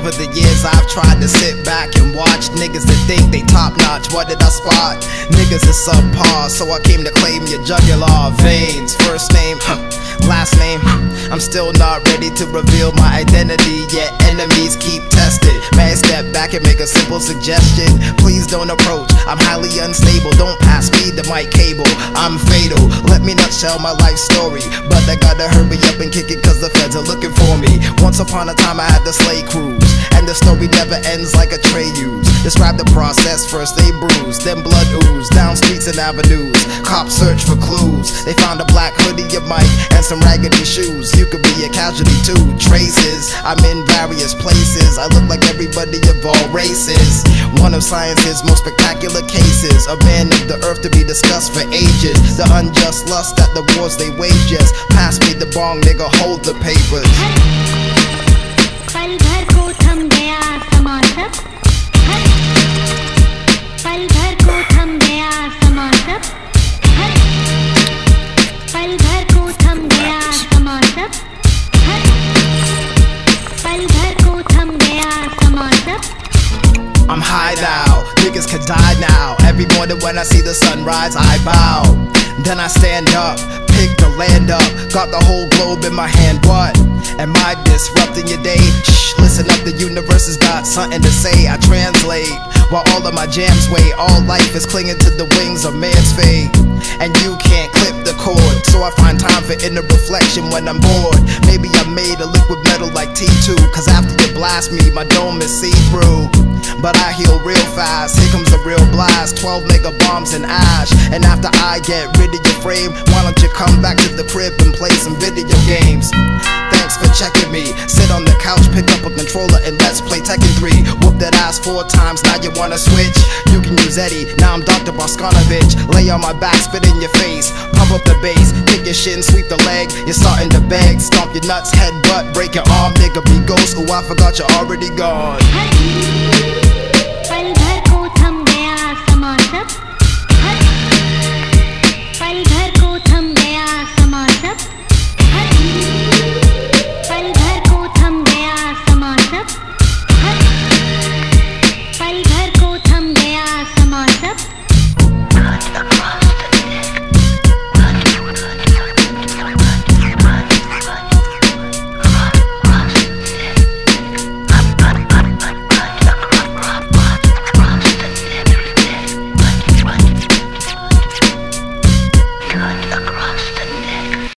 Over the years I've tried to sit back and watch niggas that think they top notch. What did I spot? Niggas is subpar, so I came to claim your jugular veins. First name, last name, I'm still not ready to reveal my identity, yet enemies keep testing. May I step back and make a simple suggestion? Please don't approach, I'm highly unstable. Don't pass me the mic cable, I'm fatal. Let me not tell my life story, but I gotta hurry up and kick it cause the feds are looking for me. Once upon a time I had the slave cruise, and the story never ends like a tray use. Describe the process, first they bruise, then blood ooze down streets and avenues. Cops search for clues, they found a black hoodie, a mic, and some raggedy shoes. You could be a casualty too. Traces, I'm in various places, I look like everybody of all races. One of science's most spectacular cases, a man of the earth to be discussed for ages. The unjust lust at the wars they wage, just pass me the bong, nigga, hold the papers. पल भर को थम गया समा सब, पल भर को थम गया समा सब, पल भर को थम गया समा सब, पल भर को थम गया समा सब. I'm high now, niggas could die now. Every morning when I see the sunrise I bow. Then I stand up, pick the land up, got the whole globe in my hand. What? Am I disrupting your day? Shh, listen up, the universe has got something to say. I translate while all of my jams wait. All life is clinging to the wings of man's fate, and you can't clip the cord. So I find time for inner reflection when I'm bored. Maybe I made a liquid metal like T2, cause after you blast me, my dome is see-through. But I heal real fast, here comes the real blast. 12 mega bombs in ash, and after I get rid of your frame, why don't you come back to the crib and play some video games? Thanks for checking me. Sit on the couch, pick up a controller, and let's play Tekken 3. Whoop that ass 4 times, now you wanna switch? You can use Eddie, now I'm Dr. Boskanovich. Lay on my back, spit in your face, pump up the bass, kick your shin, sweep the leg. You're starting to beg, stomp your nuts, headbutt, break your arm, nigga be ghost. Ooh, I forgot you're already gone.